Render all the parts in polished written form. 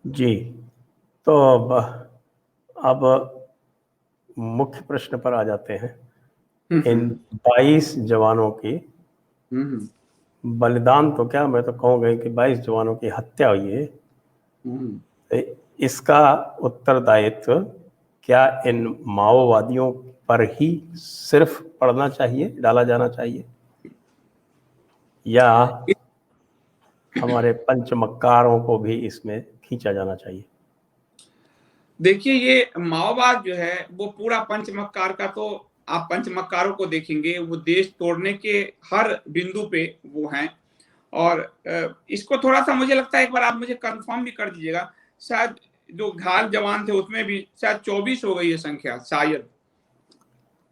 जी। तो अब मुख्य प्रश्न पर आ जाते हैं। इन हम्म 22 जवानों की हम्म बलिदान, तो क्या, मैं तो कहूँगा कि 22 जवानों की हत्या हुई है। हम्म तो इसका उत्तरदायित्व क्या इन माओवादियों पर ही सिर्फ पड़ना चाहिए, डाला जाना चाहिए, या हमारे पंचमक्कारों को भी इसमें खींचा जाना चाहिए? देखिए, ये माओवाद जो है वो पूरा पंचमक्कार का, तो आप पंचमक्कारों को देखेंगे वो देश तोड़ने के हर बिंदु पे वो हैं। और इसको थोड़ा सा मुझे लगता है, एक बार आप मुझे कंफर्म भी कर दीजिएगा, शायद जो घायल जवान थे उसमें भी शायद 24 हो गई है संख्या, शायद।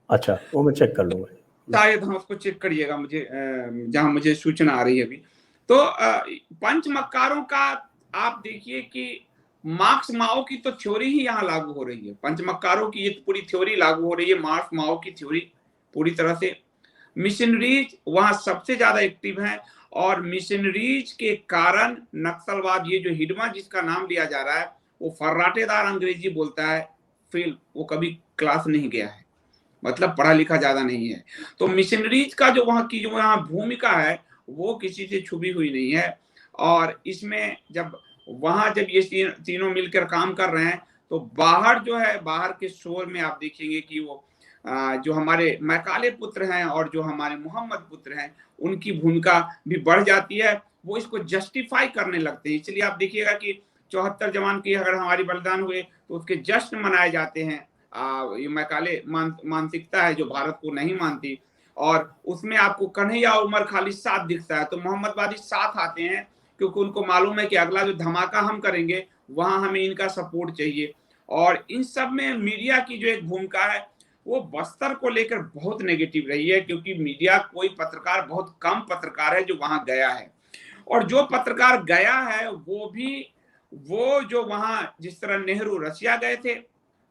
अच्छा, वो मैं चेक कर लूंगा। शायद, हाँ, उसको चेक करिएगा, मुझे जहां मुझे सूचना आ रही है अभी। तो पंचमक्कारों का आप देखिए कि मार्क्स माओ की तो थ्योरी ही यहाँ लागू हो रही है। पंचमक्कारों की ये पूरी थ्योरी लागू हो रही है, मार्क्स माओ की थ्योरी पूरी तरह से। मिशनरीज वहां सबसे ज्यादा एक्टिव हैं, और मिशनरीज के कारण नक्सलवाद, ये जो हिडमा जिसका नाम लिया जा रहा है, वो फर्राटेदार अंग्रेजी बोलता है, फेल, वो कभी क्लास नहीं गया है, मतलब पढ़ा लिखा ज्यादा नहीं है। तो मिशनरीज का जो वहां की जो वहां भूमिका है वो किसी से छुपी हुई नहीं है। और इसमें जब वहां जब ये तीनों मिलकर काम कर रहे हैं, तो बाहर जो है, बाहर के शोर में आप देखेंगे कि वो जो हमारे मैकाले पुत्र हैं और जो हमारे मोहम्मद पुत्र हैं, उनकी भूमिका भी बढ़ जाती है। वो इसको जस्टिफाई करने लगते हैं। इसलिए आप देखिएगा कि 74 जवान की अगर हमारी बलिदान हुए तो उसके जश्न मनाए जाते हैं। ये मैकाले मानसिकता है जो भारत को नहीं मानती। और उसमें आपको कन्हैया उमर खालिद साथ दिखता है, तो मोहम्मदवादी साथ आते हैं, क्योंकि उनको मालूम है कि अगला जो धमाका हम करेंगे वहां हमें इनका सपोर्ट चाहिए। और इन सब में मीडिया की जो एक भूमिका है वो बस्तर को लेकर बहुत नेगेटिव रही है, क्योंकि मीडिया, कोई पत्रकार, बहुत कम पत्रकार है जो वहां गया है। और जो पत्रकार गया है वो भी, वो जो वहां जिस तरह नेहरू रशिया गए थे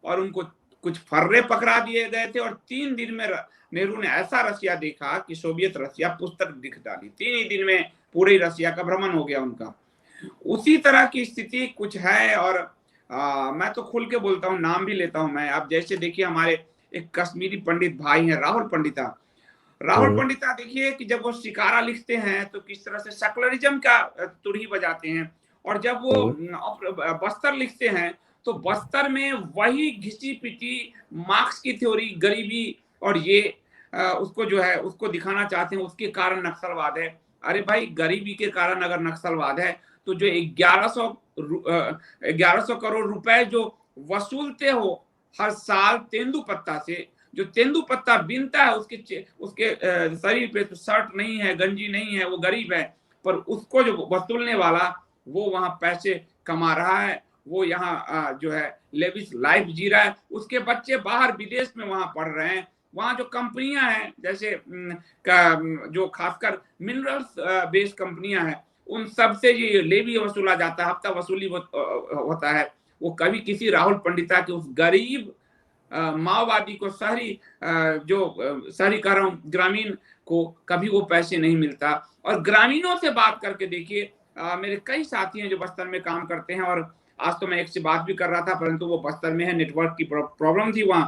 और उनको कुछ फर्रे पकड़ा दिए गए थे, और 3 दिन में नेहरू ने ऐसा रशिया देखा कि सोवियत रशिया पुस्तक दिख डाली, 3 ही दिन में पूरे रशिया का भ्रमण हो गया उनका। उसी तरह की स्थिति कुछ है। और मैं तो खुल के बोलता हूँ, नाम भी लेता हूँ मैं। आप जैसे देखिए, हमारे एक कश्मीरी पंडित भाई हैं, राहुल पंडिता। राहुल हम्म। पंडिता देखिए कि जब वो शिकारा लिखते हैं तो किस तरह से सेकुलरिज्म का तुरही बजाते हैं। और जब वो हम्म। बस्तर लिखते हैं तो बस्तर में वही घिसी पिटी मार्क्स की थ्योरी, गरीबी, और ये उसको जो है उसको दिखाना चाहते हैं, उसके कारण नक्सलवाद है। अरे भाई, गरीबी के कारण अगर नक्सलवाद है तो जो 1100 करोड़ रुपए जो वसूलते हो हर साल तेंदुपत्ता से, जो तेंदुपत्ता बीनता है, उसके उसके शरीर पे तो शर्ट नहीं है, गंजी नहीं है, वो गरीब है, पर उसको जो वसूलने वाला वो वहां पैसे कमा रहा है, वो यहाँ जो है लेविश लाइफ जी रहा है, उसके बच्चे बाहर विदेश में वहां पढ़ रहे हैं। वहां जो कंपनियां हैं, जैसे जो खासकर मिनरल्स बेस्ड कंपनियां हैं, उन सब से ये लेवी वसूला जाता है, हफ्ता वसूली होता है। वो कभी किसी राहुल पंडिता के उस गरीब माओवादी को, शहरी कह रहा हूँ, ग्रामीण को कभी वो पैसे नहीं मिलता। और ग्रामीणों से बात करके देखिए, मेरे कई साथी हैं जो बस्तर में काम करते हैं, और आज तो मैं एक से बात भी कर रहा था, परंतु वो बस्तर में है, नेटवर्क की प्रॉब्लम थी वहां।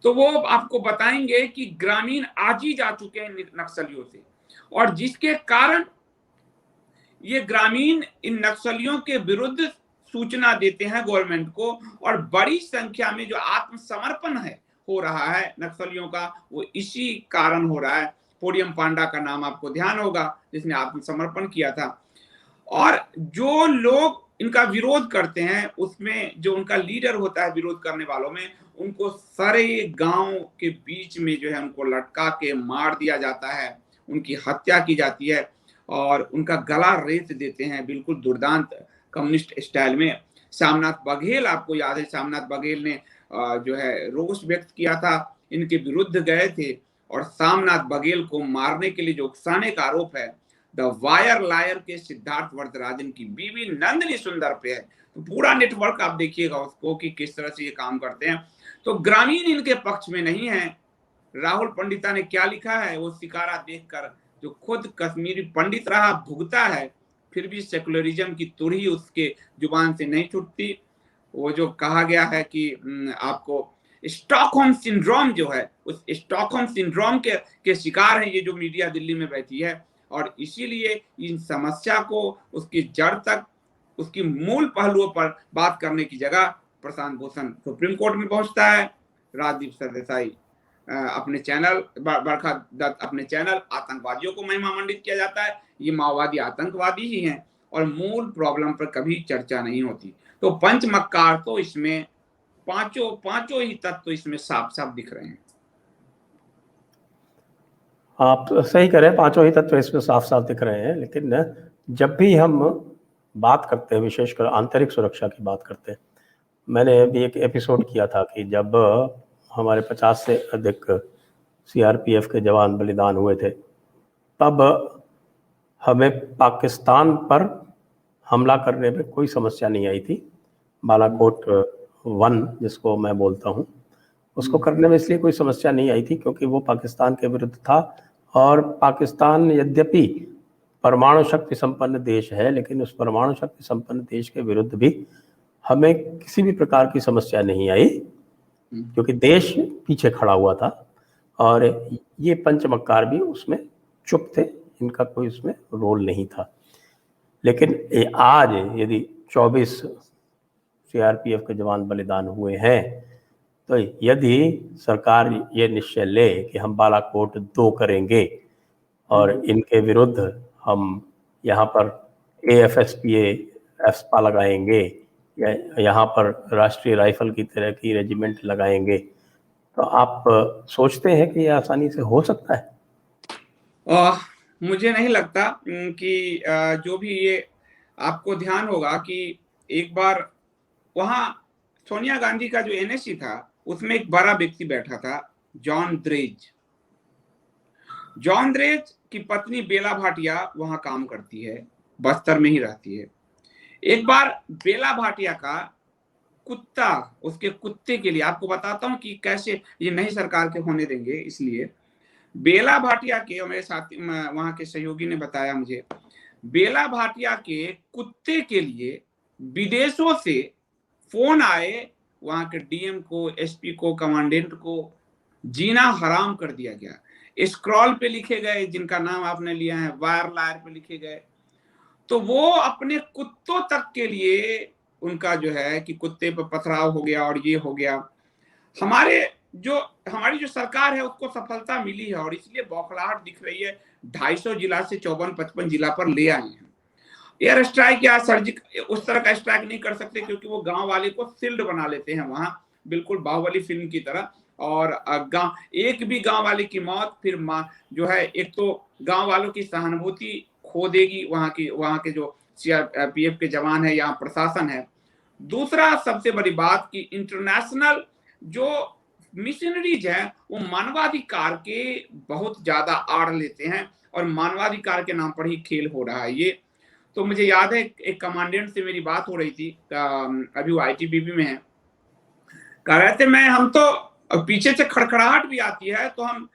तो वो आपको बताएंगे कि ग्रामीण आज ही जा चुके हैं नक्सलियों से, और जिसके कारण ये ग्रामीण इन नक्सलियों के विरुद्ध सूचना देते हैं गवर्नमेंट को। और बड़ी संख्या में जो आत्मसमर्पण है हो रहा है नक्सलियों का, वो इसी कारण हो रहा है। पोडियम पांडा का नाम आपको ध्यान होगा, जिसने आत्मसमर्पण किया था। और जो लोग इनका विरोध करते हैं, उसमें जो उनका लीडर होता है विरोध करने वालों में, उनको सारे गांव के बीच में जो है उनको लटका के मार दिया जाता है, उनकी हत्या की जाती है, और उनका गला रेत देते हैं, बिल्कुल दुर्दांत कम्युनिस्ट स्टाइल में। श्यामनाथ बघेल, आपको याद है, श्यामनाथ बघेल ने जो है रोष व्यक्त किया था, इनके विरुद्ध गए थे, और श्यामनाथ बघेल को मारने के लिए जो उकसाने का आरोप है द वायर लायर के सिद्धार्थ वरदराजन की बीवी नंदिनी सुंदर पे है। तो पूरा नेटवर्क आप देखिएगा उसको कि किस तरह से ये काम करते हैं। तो ग्रामीण इनके पक्ष में नहीं है। राहुल पंडिता ने क्या लिखा है, वो शिकारा देखकर, जो खुद कश्मीरी पंडित रहा, भुगता है, फिर भी सेकुलरिज्म की तुरही उसके जुबान से नहीं छूटती। वो जो कहा गया है कि आपको स्टॉकहोम सिंड्रोम जो है, उस स्टॉकहोम सिंड्रोम के शिकार है ये जो मीडिया दिल्ली में बैठी है। और इसीलिए इन समस्या को उसकी जड़ तक, उसकी मूल पहलुओं पर बात करने की जगह प्रशांत भूषण सुप्रीम कोर्ट में पहुंचता है, राजदीप सरदेसाई अपने चैनल, बरखा दत्त अपने चैनल, आतंकवादियों को महिमा मंडित किया जाता है, ये माओवादी आतंकवादी ही हैं, और मूल प्रॉब्लम पर कभी चर्चा नहीं होती। तो पंचमक्कार तो इसमें पांचों ही तत्व इसमें साफ साफ दिख रहे हैं। आप सही कह रहे हैं, पांचों ही तत्व इसमें साफ साफ दिख रहे हैं। लेकिन जब भी हम बात करते हैं, विशेषकर आंतरिक सुरक्षा की बात करते हैं, मैंने अभी एक एपिसोड किया था कि जब हमारे 50 से अधिक सीआरपीएफ के जवान बलिदान हुए थे, तब हमें पाकिस्तान पर हमला करने में कोई समस्या नहीं आई थी। बालाकोट 1 जिसको मैं बोलता हूँ, उसको करने में इसलिए कोई समस्या नहीं आई थी क्योंकि वो पाकिस्तान के विरुद्ध था। और पाकिस्तान यद्यपि परमाणु शक्ति संपन्न देश है, लेकिन उस परमाणु शक्ति संपन्न देश के विरुद्ध भी हमें किसी भी प्रकार की समस्या नहीं आई, क्योंकि देश पीछे खड़ा हुआ था। और ये पंचमक्कार भी उसमें चुप थे, इनका कोई उसमें रोल नहीं था। लेकिन आज यदि 24 सीआरपीएफ के जवान बलिदान हुए हैं, तो यदि सरकार ये निश्चय ले कि हम बालाकोट 2 करेंगे और इनके विरुद्ध हम यहाँ पर AFSPA एफस्पा लगाएंगे या यहाँ पर राष्ट्रीय राइफल की तरह की रेजिमेंट लगाएंगे, तो आप सोचते हैं कि ये आसानी से हो सकता है? मुझे नहीं लगता कि जो भी ये आपको ध्यान होगा कि एक बार वहां सोनिया गांधी का जो NSC था उसमें एक बड़ा व्यक्ति बैठा था, जॉन द्रेज। जॉन द्रेज की पत्नी बेला भाटिया वहां काम करती है, बस्तर में ही रहती है। एक बार बेला भाटिया का कुत्ता, उसके कुत्ते के लिए, आपको बताता हूं कि कैसे ये नई सरकार के होने देंगे, इसलिए बेला भाटिया के, और मेरे साथी वहां के सहयोगी ने बताया मुझे, बेला भाटिया के कुत्ते के लिए विदेशों से फोन आए, वहां के DM को, SP को, कमांडेंट को जीना हराम कर दिया गया। स्क्रॉल पे लिखे गए, जिनका नाम आपने लिया है, वायर लायर पे लिखे गए। तो वो अपने कुत्तों तक के लिए उनका जो है कि कुत्ते पर पथराव हो गया और ये हो गया। हमारी जो सरकार है उसको सफलता मिली है और इसलिए बौखलाहट दिख रही है। 250 जिला से 54-55 जिला पर ले आए हैं। एयर स्ट्राइक या उस तरह का स्ट्राइक नहीं कर सकते क्योंकि वो गांव वाले को शिल्ड बना लेते हैं वहां, बिल्कुल बाहुबली फिल्म की तरह। और एक भी गांव वाले की मौत फिर जो है, एक तो गांव वालों की सहानुभूति खो देगी वहां के जो CRPF के जवान है या प्रशासन है। दूसरा सबसे बड़ी बात कि इंटरनेशनल जो मिशनरीज है वो मानवाधिकार के बहुत ज्यादा आड़ लेते हैं और मानवाधिकार के नाम पर ही खेल हो रहा है ये। तो मुझे याद है एक कमांडेंट से मेरी बात हो रही थी, अभी वो ITBP में है, कह रहे थे हम तो पीछे से खड़खड़ाहट भी आती है तो हम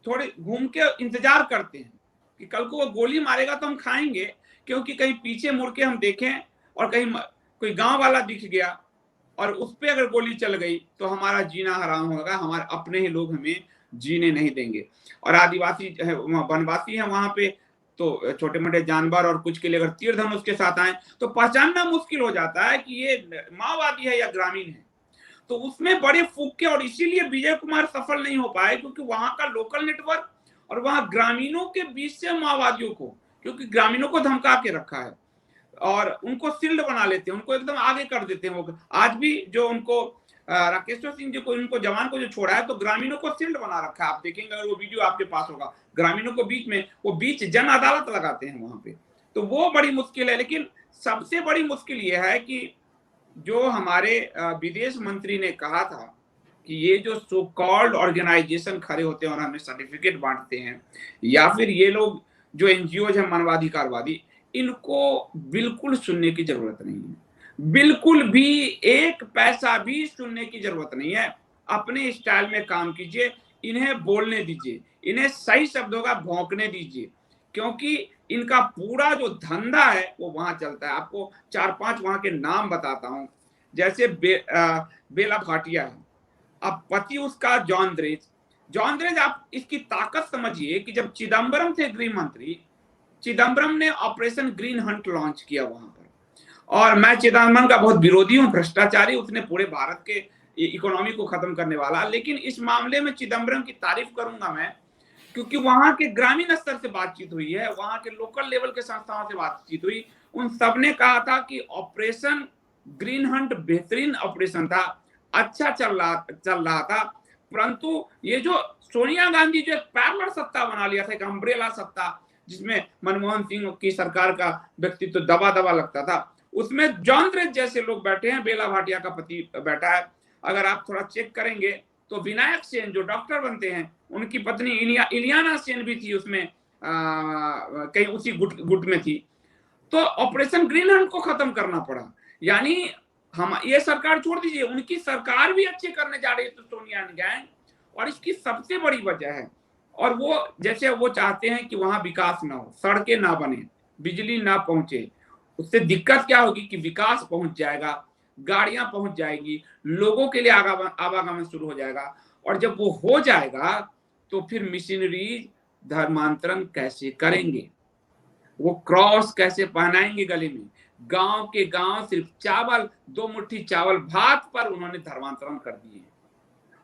थोड़े घूम के इंतजार करते हैं कि कल को वो गोली मारेगा तो हम खाएंगे, क्योंकि कहीं पीछे मुड़ के हम देखें और कहीं कोई गांव वाला दिख गया और उस पर अगर गोली चल गई तो हमारा जीना हराम होगा, हमारे अपने ही लोग हमें जीने नहीं देंगे। और आदिवासी वनवासी है वहां पे, तो छोटे मोटे जानवर और कुछ के लिए अगर तीर धनुष के साथ आए तो पहचानना मुश्किल हो जाता है कि ये माओवादी है या ग्रामीण है। तो उसमें बड़े फूके, और इसीलिए विजय कुमार सफल नहीं हो पाए क्योंकि वहां का लोकल नेटवर्क और वहां ग्रामीणों के बीच से माओवादियों को, क्योंकि ग्रामीणों को धमका के रखा है और उनको शिल्ड बना लेते हैं, उनको एकदम आगे कर देते हैं। वो आज भी जो उनको राकेश्वर सिंह जी को, उनको जवान को जो छोड़ा है, तो ग्रामीणों को शिल्ड बना रखा है। आप देखेंगे अगर वो वीडियो आपके पास होगा, ग्रामीणों को बीच में वो जन अदालत लगाते हैं वहां पे। तो वो बड़ी मुश्किल है। लेकिन सबसे बड़ी मुश्किल ये है कि जो हमारे विदेश मंत्री ने कहा था कि ये जो सो कॉल्ड ऑर्गेनाइजेशन खड़े होते हैं और हमें सर्टिफिकेट बांटते हैं, या फिर ये लोग जो NGOज हैं मानवाधिकारवादी, इनको बिल्कुल सुनने की जरूरत नहीं है, बिल्कुल भी एक पैसा भी सुनने की जरूरत नहीं है। अपने स्टाइल में काम कीजिए, इन्हें बोलने दीजिए, इन्हें सही शब्दों का भौंकने दीजिए। क्योंकि इनका पूरा जो धंधा है वो वहां चलता है। आपको 4-5 वहां के नाम बताता हूं। जैसे बेला भाटिया है, अब पति उसका जॉन द्रेज। आप इसकी ताकत समझिए कि जब चिदम्बरम थे गृह मंत्री, चिदम्बरम ने ऑपरेशन ग्रीन हंट लॉन्च किया वहां पर, और मैं चिदम्बरम का बहुत विरोधी हूं, भ्रष्टाचारी, उसने पूरे भारत के इकोनॉमी को खत्म करने वाला। लेकिन इस मामले में चिदम्बरम की तारीफ करूंगा मैं, क्योंकि वहां के ग्रामीण स्तर से बातचीत हुई है, वहां के लोकल लेवल के संस्थाओं से बातचीत हुई, उन सब ने कहा था कि ऑपरेशन ग्रीन हंट बेहतरीन ऑपरेशन था, अच्छा चल रहा था। परंतु ये जो सोनिया गांधी जो एक पैरेलल सत्ता बना लिया था, एक अम्ब्रेला सत्ता, जिसमें मनमोहन सिंह की सरकार का व्यक्तित्व दबा दबा लगता था, उसमें जॉन द्रेज जैसे लोग बैठे हैं, बेला भाटिया का पति बैठा है। अगर आप थोड़ा चेक करेंगे तो विनायक सेन जो डॉक्टर बनते हैं, उनकी पत्नी इलियाना सेन भी थी उसमें, कहीं उसी गुट में थी। तो ऑपरेशन ग्रीन हंट को खत्म करना पड़ा। यानी हम ये सरकार छोड़ दीजिए, उनकी सरकार भी अच्छे करने जा रही है तो सोनिया गैंग, और इसकी सबसे बड़ी वजह है, और वो जैसे वो चाहते हैं कि वहां विकास ना हो, सड़कें ना बने, बिजली ना पहुंचे। उससे दिक्कत क्या होगी कि विकास पहुंच जाएगा, गाड़ियां पहुंच जाएगी, लोगों के लिए आवागमन शुरू हो जाएगा, और जब वो हो जाएगा तो फिर मिशनरीज धर्मांतरण कैसे करेंगे, वो क्रॉस कैसे पहनाएंगे गले में। गांव के गांव सिर्फ चावल, 2 मुट्ठी चावल भात पर उन्होंने धर्मांतरण कर दिए।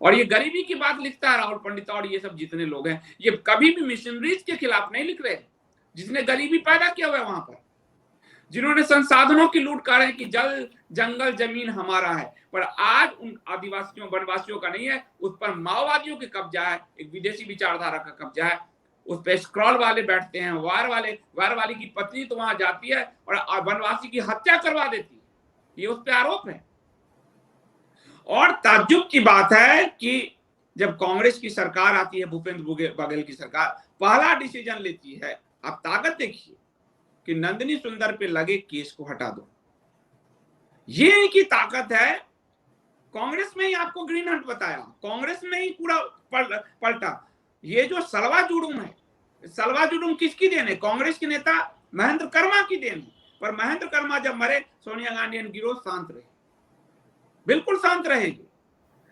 और ये गरीबी की बात लिखता है राहुल पंडित और ये सब जितने लोग हैं, ये कभी भी मिशनरीज के खिलाफ नहीं लिख रहे। जिसने गरीबी पैदा किया हुआ है वहां पर, जिन्होंने संसाधनों की लूट कर रहे हैं कि जल जंगल जमीन हमारा है, पर आज उन आदिवासियों वनवासियों का नहीं है, उस पर माओवादियों के कब्जा है, एक विदेशी विचारधारा का कब्जा है। उस पर स्क्रॉल वाले बैठते हैं, वार वाली की पत्नी तो वहां जाती है और वनवासी की हत्या करवा देती है, ये उस पर आरोप है। और ताज्जुब की बात है कि जब कांग्रेस की सरकार आती है, भूपेंद्र बघेल की सरकार, पहला डिसीजन लेती है, आप ताकत देखिए, कि नंदिनी सुंदर पे लगे केस को हटा दो। ये इनकी ताकत है। कांग्रेस में ही आपको ग्रीन हंट बताया, कांग्रेस में ही पूरा पलटा। ये जो सलवा जुडुम है, सलवा जुडुम किसकी देन है? कांग्रेस के नेता महेंद्र कर्मा की देन है। पर महेंद्र कर्मा जब मरे, सोनिया गांधी एंड गिरोह शांत रहे, बिल्कुल शांत रहेगी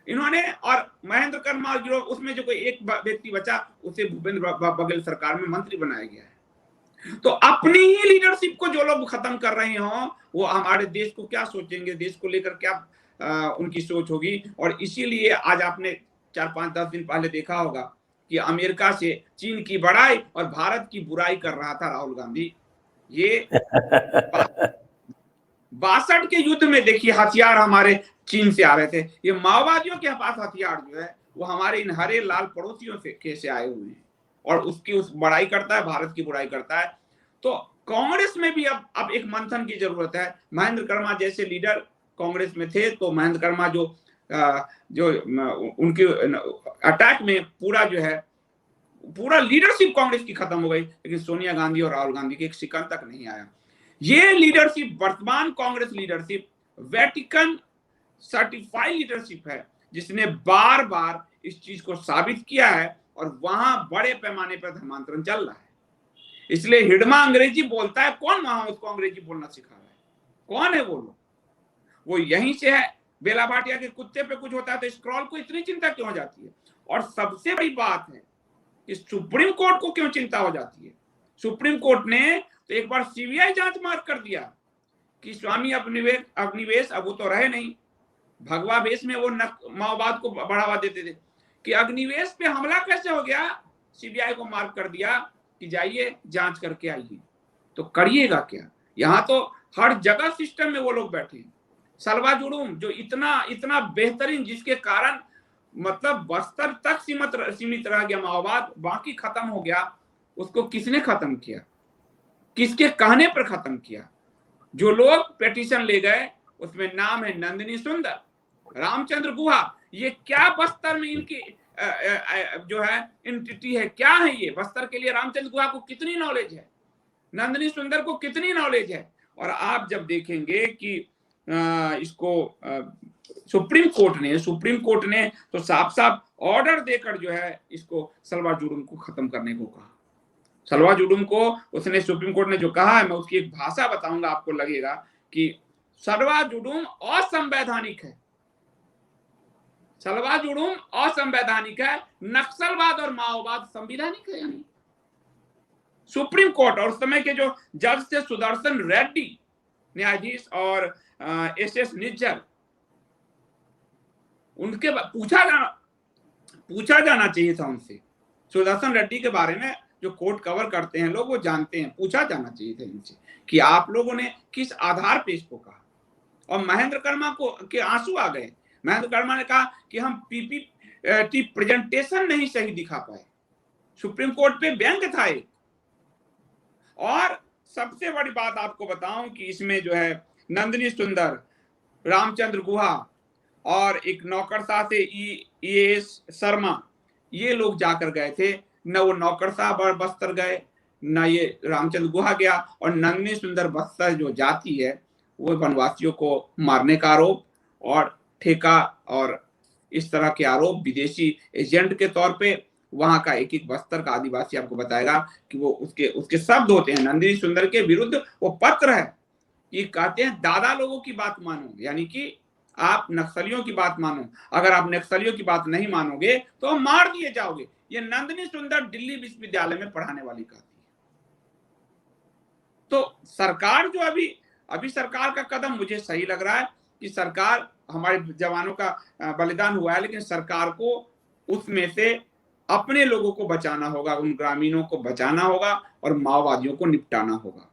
इन्होंने। और महेंद्र कर्मा और गिरोह, उसमें जो कोई एक व्यक्ति बचा, उसे भूपेंद्र बघेल सरकार में मंत्री बनाया गया है। तो अपनी ही लीडरशिप को जो लोग खत्म कर रहे हो, वो हमारे देश को क्या सोचेंगे, देश को लेकर क्या उनकी सोच होगी। और इसीलिए आज आपने 4-5-10 दिन पहले देखा होगा कि अमेरिका से चीन की बड़ाई और भारत की बुराई कर रहा था राहुल गांधी। ये 62 के युद्ध में देखिए हथियार हमारे चीन से आ रहे थे। ये माओवादियों के पास हथियार जो है वो हमारे इन हरे लाल पड़ोसियों से कैसे आए हुए हैं, और उसकी उस बड़ाई करता है, भारत की बुराई करता है। तो कांग्रेस में भी अब एक मंथन की जरूरत है। महेंद्र कर्मा जैसे लीडर कांग्रेस में थे, तो महेंद्र कर्मा जो उनके अटैक में पूरा जो है पूरा लीडरशिप कांग्रेस की खत्म हो गई, लेकिन सोनिया गांधी और राहुल गांधी के एक शिकन तक नहीं आया। ये लीडरशिप, वर्तमान Congress leadership, Vatican certified leadership है, जिसने बार बार इस चीज को साबित किया है, और वहां बड़े पैमाने पर धर्मांतरण चल रहा है। इसलिए हिडमा अंग्रेजी बोलता है, कौन वहां उसको अंग्रेजी बोलना सिखा रहा है? कौन है वो लोग? वो यहीं से है। बेला भाटिया के कुत्ते पे कुछ होता है तो स्क्रॉल को इतनी चिंता क्यों हो जाती है? और सबसे बड़ी बात है कि सुप्रीम कोर्ट को क्यों चिंता हो जाती है? सुप्रीम कोर्ट ने तो एक बार सीबीआई जांच मार्क कर दिया कि स्वामी अग्निवेश, अब वो तो रहे नहीं, भगवा वेश में वो माओवाद को बढ़ावा देते थे, कि अग्निवेश पे हमला कैसे हो गया। सीबीआई को मार्क कर दिया कि जाइए जांच करके आइए। तो करिएगा क्या? यहाँ तो हर जगह सिस्टम में वो लोग बैठे हैं। सलवा जुडुम जो इतना बेहतरीन, जिसके कारण मतलब बस्तर तक सीमित रह गया माओवाद, बाकी खत्म हो गया, उसको किसने खत्म किया? किसके कहने पर खत्म किया? जो लोग पिटीशन ले गए, उसमें नाम है नंदिनी सुंदर, रामचंद्र गुहा। ये क्या बस्तर में इनकी जो है एंटिटी है, क्या है ये बस्तर के लिए? रामचंद्र गुहा को कितनी नॉलेज है, नंदिनी सुंदर को कितनी नॉलेज है? और आप जब देखेंगे कि इसको सुप्रीम कोर्ट ने तो साफ साफ ऑर्डर देकर जो है इसको सलवा जुडुम को खत्म करने को कहा। सलवा जुडुम को उसने सुप्रीम कोर्ट ने जो कहा है, मैं उसकी एक भाषा बताऊंगा, आपको लगेगा कि सलवा जुडुम असंवैधानिक है, सलवा जुडुम असंवैधानिक है, नक्सलवाद और माओवाद संवैधानिक है। यानी सुप्रीम कोर्ट और उस समय के जो जज थे सुदर्शन रेड्डी न्यायाधीश और एस निज्जर, उनके पूछा जाना चाहिए था उनसे। सुदर्शन रेड्डी के बारे में जो कोर्ट कवर करते हैं लोग वो जानते हैं, पूछा जाना चाहिए था इनसे कि आप लोगों ने किस आधार पे इसको कहा। और महेंद्र कर्मा को के आंसू आ गए। महेंद्र कर्मा ने कहा कि हम पीपीटी प्रेजेंटेशन नहीं सही दिखा पाए। सुप्रीम कोर्ट पे व्यंग था एक। और सबसे बड़ी बात आपको बताऊं कि इसमें जो है नंदिनी सुंदर, रामचंद्र गुहा और एक नौकरशाह थे EAS शर्मा, ये लोग जाकर गए थे। न वो नौकरशाह बस्तर गए, न ये रामचंद्र गुहा गया। और नंदिनी सुंदर बस्तर जो जाती है वो वनवासियों को मारने का आरोप और ठेका और इस तरह के आरोप, विदेशी एजेंट के तौर पे वहां का एक बस्तर का आदिवासी आपको बताएगा कि वो उसके शब्द होते हैं नंदिनी सुंदर के विरुद्ध। वो पत्र है, ये कहते हैं दादा लोगों की बात मानो, यानी कि आप नक्सलियों की बात मानो, अगर आप नक्सलियों की बात नहीं मानोगे तो मार दिए जाओगे। ये नंदिनी सुंदर दिल्ली विश्वविद्यालय में पढ़ाने वाली कहती है। तो सरकार जो अभी सरकार का कदम मुझे सही लग रहा है कि सरकार, हमारे जवानों का बलिदान हुआ है, लेकिन सरकार को उसमें से अपने लोगों को बचाना होगा, उन ग्रामीणों को बचाना होगा और माओवादियों को निपटाना होगा।